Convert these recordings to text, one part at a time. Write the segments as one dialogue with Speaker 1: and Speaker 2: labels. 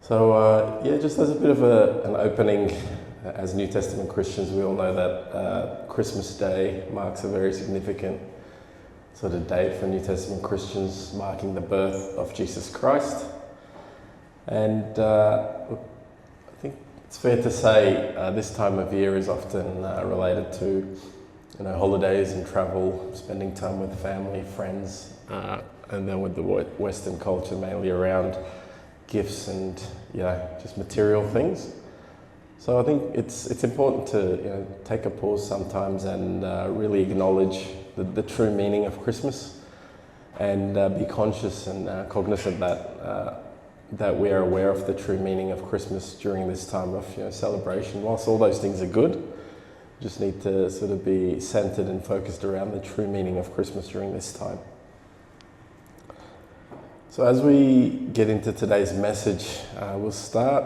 Speaker 1: Yeah, just as a bit of an opening, as New Testament Christians, we all know that Christmas Day marks a very significant sort of date for New Testament Christians, marking the birth of Jesus Christ. And I think it's fair to say this time of year is often related to, holidays and travel, spending time with family, friends, and then with the Western culture mainly around gifts and just material things. So I think it's important to take a pause sometimes and really acknowledge the true meaning of Christmas, and be conscious and cognizant that we are aware of the true meaning of Christmas during this time of celebration. Whilst all those things are good, we just need to sort of be centered and focused around the true meaning of Christmas during this time. So as we get into today's message, we'll start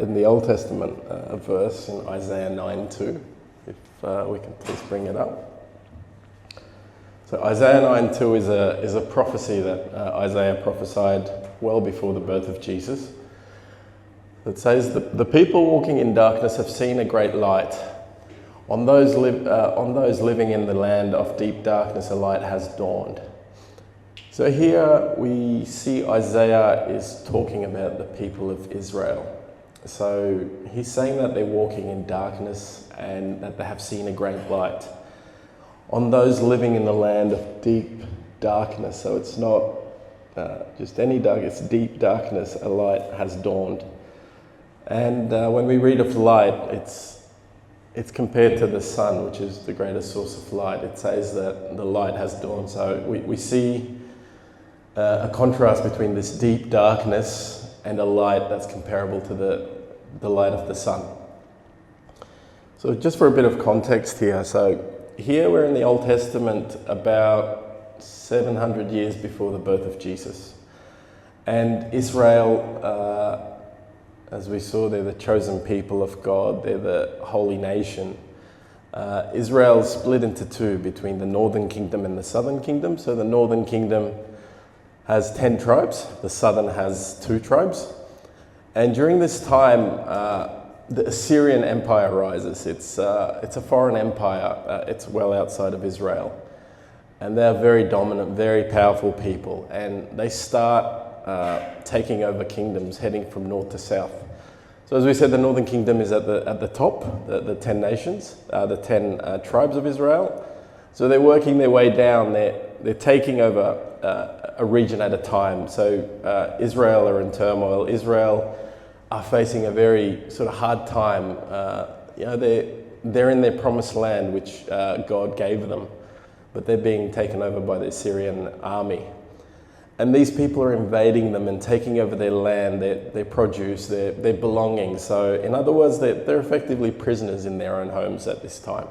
Speaker 1: in the Old Testament, a verse in Isaiah 9:2, if we can please bring it up. So Isaiah 9:2 is a prophecy that Isaiah prophesied well before the birth of Jesus. It says, the people walking in darkness have seen a great light. On those living in the land of deep darkness, a light has dawned. So here we see Isaiah is talking about the people of Israel. So he's saying that they're walking in darkness and that they have seen a great light. On those living in the land of deep darkness, so it's not just any dark, it's deep darkness, a light has dawned. And when we read of light, it's compared to the sun, which is the greatest source of light. It says that the light has dawned. So we see a contrast between this deep darkness and a light that's comparable to the light of the sun. So just for a bit of context here, so here we're in the Old Testament about 700 years before the birth of Jesus. And Israel, as we saw, they're the chosen people of God, they're the holy nation. Israel is split into two between the northern kingdom and the southern kingdom. So the northern kingdom has 10 tribes, the southern has 2 tribes. And during this time, the Assyrian Empire rises. It's a foreign empire. It's well outside of Israel. And they're very dominant, very powerful people. And they start taking over kingdoms, heading from north to south. So as we said, the northern kingdom is at the top, the 10 nations, the 10 tribes of Israel. So they're working their way down. They're taking over a region at a time. So Israel are in turmoil. Israel are facing a very sort of hard time. They're in their promised land, which God gave them, but they're being taken over by the Assyrian army. And these people are invading them and taking over their land, their produce, their belongings. So in other words, they're effectively prisoners in their own homes at this time.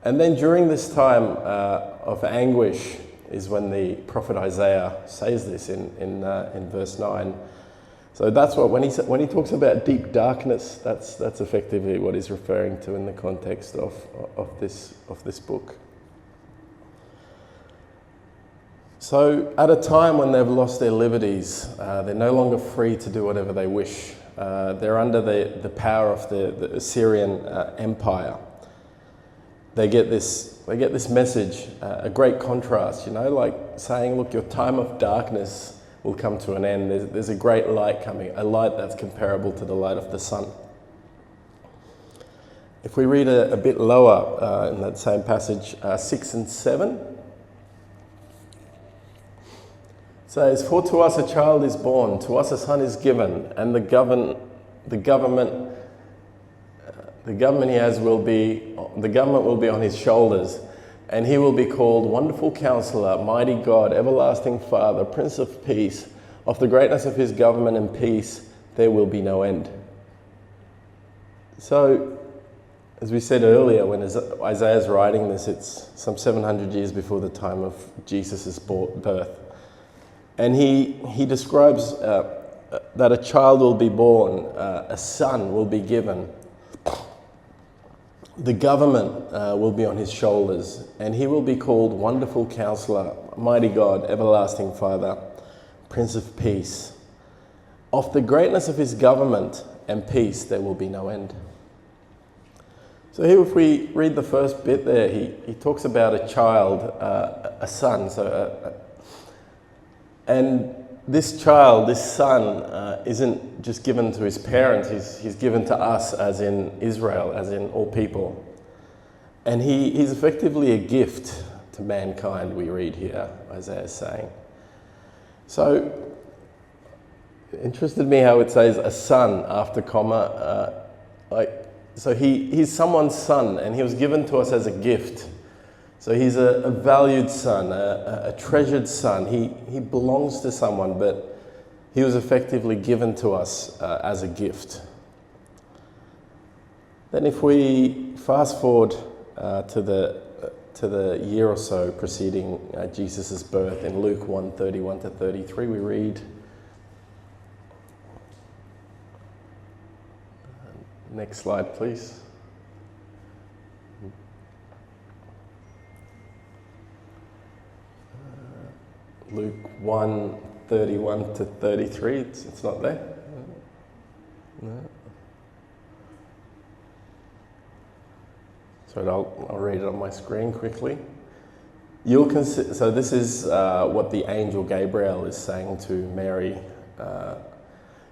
Speaker 1: And then during this time of anguish is when the prophet Isaiah says this in verse 9. So that's what when he talks about deep darkness, that's effectively what he's referring to in the context of this book. So at a time when they've lost their liberties, they're no longer free to do whatever they wish. They're under the power of the Assyrian Empire. They get this message, a great contrast, like saying, look, your time of darkness will come to an end. There's a great light coming, a light that's comparable to the light of the sun. If we read a bit lower in that same passage, 6 and 7, it says, for to us a child is born, to us a son is given, and the government will be on his shoulders, and he will be called Wonderful Counselor, Mighty God, Everlasting Father, Prince of Peace. Of the greatness of his government and peace, there will be no end. So, as we said earlier, when Isaiah's writing this, it's some 700 years before the time of Jesus' birth. And he describes that a child will be born, a son will be given. The government will be on his shoulders, and he will be called Wonderful Counselor, Mighty God, Everlasting Father, Prince of Peace. Of the greatness of his government and peace there will be no end. So here, if we read the first bit there, he talks about a child, a son. And this child, this son, isn't just given to his parents, he's given to us as in Israel, as in all people. And he's effectively a gift to mankind, we read here, Isaiah is saying. So, it interested me how it says a son after comma. So he's someone's son, and he was given to us as a gift. So he's a valued son, a treasured son. He belongs to someone, but he was effectively given to us as a gift. Then if we fast forward to the year or so preceding Jesus' birth, in Luke 1:31 to 33, we read, next slide please. Luke 1:31 to 33, it's not there? No. So I'll read it on my screen quickly. So this is what the angel Gabriel is saying to Mary.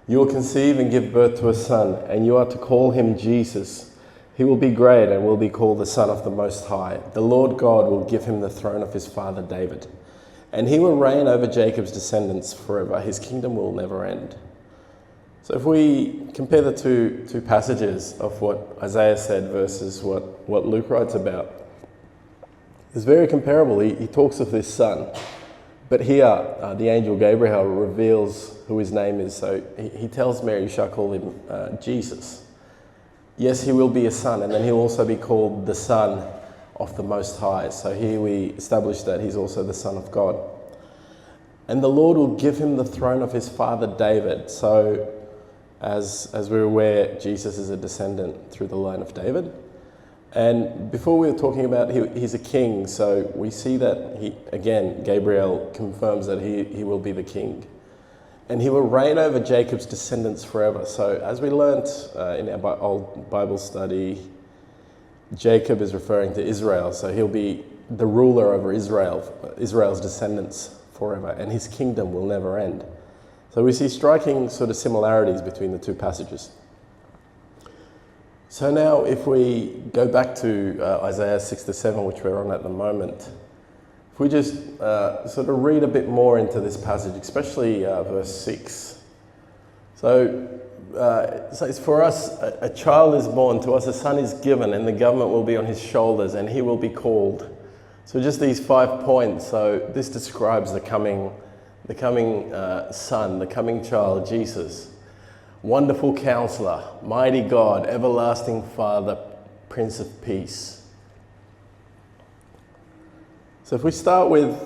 Speaker 1: You will conceive and give birth to a son, and you are to call him Jesus. He will be great and will be called the Son of the Most High. The Lord God will give him the throne of his father David, and he will reign over Jacob's descendants forever. His kingdom will never end. So if we compare the two passages of what Isaiah said versus what Luke writes about, it's very comparable. He talks of this son, but here the angel Gabriel reveals who his name is. So he tells Mary, you shall call him Jesus. Yes, he will be a son, and then he'll also be called the Son of the Most High. So here we establish that he's also the Son of God. And the Lord will give him the throne of his father David. So as we're aware, Jesus is a descendant through the line of David. And before we were talking about he's a king, so we see that Gabriel confirms that he will be the king. And he will reign over Jacob's descendants forever. So as we learnt in our old Bible study, Jacob is referring to Israel. So he'll be the ruler over Israel's descendants forever, and his kingdom will never end. So we see striking sort of similarities between the two passages. So now if we go back to Isaiah 6 to 7, which we're on at the moment, if we just sort of read a bit more into this passage, especially verse 6. So it's for us, a child is born, to us a son is given, and the government will be on his shoulders, and he will be called. So just these 5 points. So this describes the coming son, the coming child, Jesus. Wonderful Counselor, Mighty God, Everlasting Father, Prince of Peace. So if we start with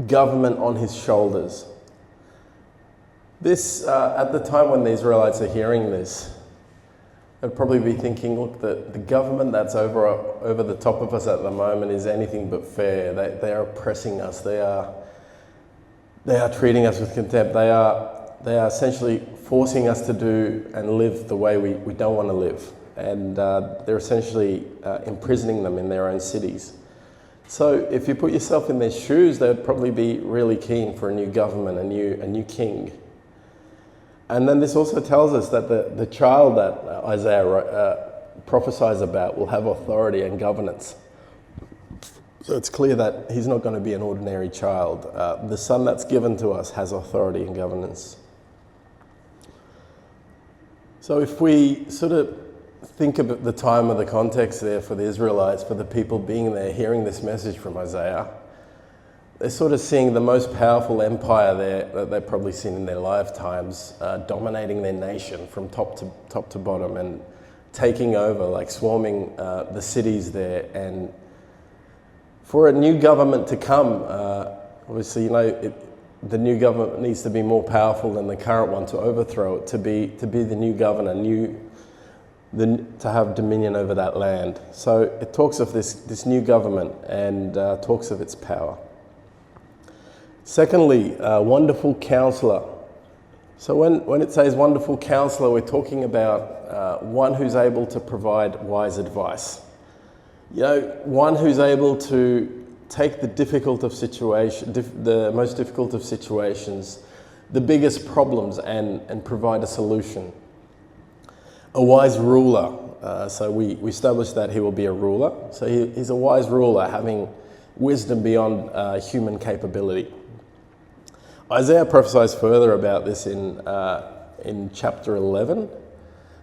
Speaker 1: government on his shoulders, this, at the time when the Israelites are hearing this, they'd probably be thinking, look, the government that's over the top of us at the moment is anything but fair. They are oppressing us. They are treating us with contempt. They are essentially forcing us to do and live the way we don't want to live. And they're essentially imprisoning them in their own cities. So if you put yourself in their shoes, they'd probably be really keen for a new government, a new king. And then this also tells us that the child that Isaiah prophesies about will have authority and governance. So it's clear that he's not going to be an ordinary child. The son that's given to us has authority and governance. So if we sort of think about the time of the context there for the Israelites, for the people being there, hearing this message from Isaiah, they're sort of seeing the most powerful empire there that they've probably seen in their lifetimes, dominating their nation from top to bottom and taking over, like swarming the cities there. And for a new government to come, obviously, the new government needs to be more powerful than the current one to overthrow it, to be the new governor, to have dominion over that land. So it talks of this new government and talks of its power. Secondly, Wonderful Counselor. So when it says wonderful counselor, we're talking about one who's able to provide wise advice. You know, one who's able to take the most difficult of situations, the biggest problems, and provide a solution. A wise ruler. So we established that he will be a ruler. So he's a wise ruler, having wisdom beyond human capability. Isaiah prophesies further about this in chapter 11,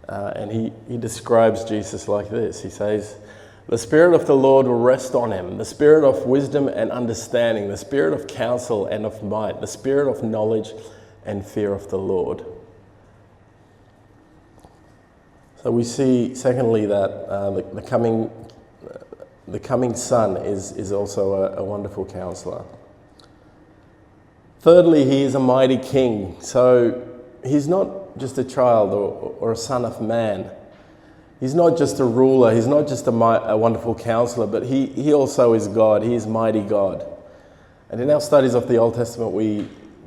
Speaker 1: and he describes Jesus like this. He says, "The Spirit of the Lord will rest on him, the Spirit of wisdom and understanding, the Spirit of counsel and of might, the Spirit of knowledge and fear of the Lord." So we see, secondly, that the coming Son is also a wonderful counselor. Thirdly, he is a mighty king. So he's not just a child or a son of man. He's not just a ruler. He's not just a wonderful counselor, but he also is God. He is mighty God. And in our studies of the Old Testament,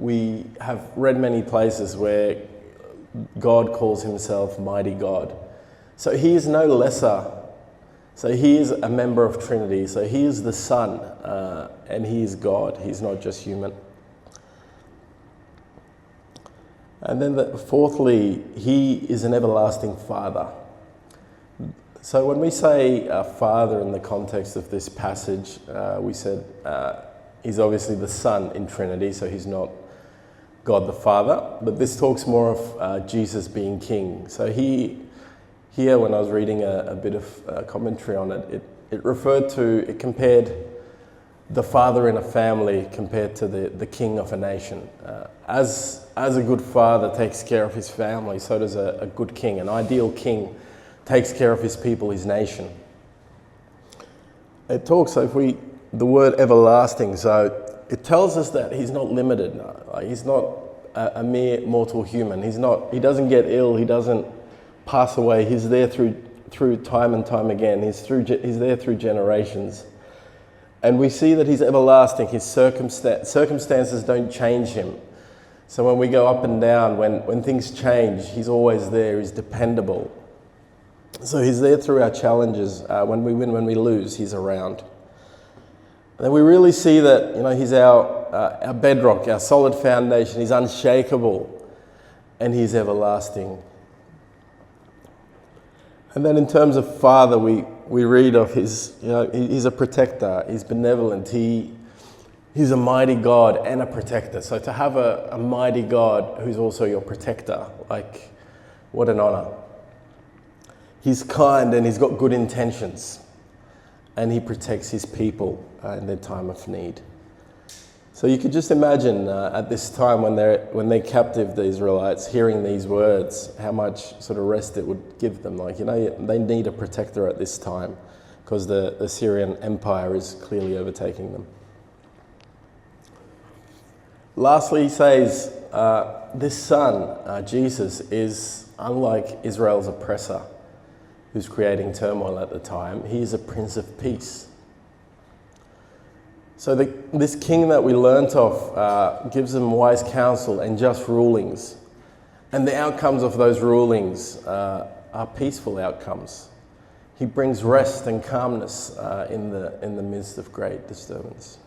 Speaker 1: we have read many places where God calls himself mighty God. So he is no lesser. So he is a member of Trinity. So he is the Son, and he is God. He's not just human. And then fourthly, he is an everlasting Father. So when we say Father in the context of this passage, we said he's obviously the Son in Trinity, so he's not God the Father. But this talks more of Jesus being King. So here, when I was reading a bit of commentary on it, it compared the father in a family compared to the king of a nation. As a good father takes care of his family, so does a good king. An ideal king takes care of his people, his nation. It talks, the word everlasting, so it tells us that he's not limited. He's not a mere mortal human. He doesn't get ill, he doesn't pass away. He's there through time and time again. He's there through generations. And we see that he's everlasting. His circumstances don't change him. So when we go up and down, when things change, he's always there. He's dependable. So he's there through our challenges. When we win, when we lose, he's around. And then we really see that he's our bedrock, our solid foundation. He's unshakable, and he's everlasting. And then in terms of Father, we read of his, he's a protector, he's benevolent, he's a mighty God and a protector. So to have a mighty God who's also your protector, what an honor. He's kind and he's got good intentions, and he protects his people in their time of need. So you could just imagine at this time when they're captive, the Israelites, hearing these words, how much sort of rest it would give them. They need a protector at this time because the Syrian Empire is clearly overtaking them. Lastly, he says, this Son, Jesus, is unlike Israel's oppressor who's creating turmoil at the time. He is a Prince of Peace. So this king that we learnt of gives them wise counsel and just rulings. And the outcomes of those rulings are peaceful outcomes. He brings rest and calmness in the midst of great disturbance.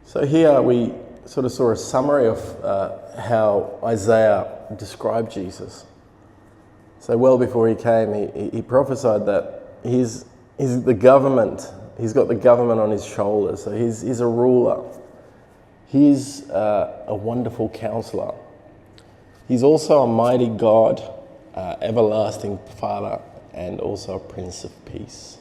Speaker 1: So here we sort of saw a summary of how Isaiah described Jesus. So well before he came, he prophesied that he's the government. He's got the government on his shoulders. So he's a ruler. He's a wonderful counselor. He's also a mighty God, everlasting Father, and also a Prince of Peace.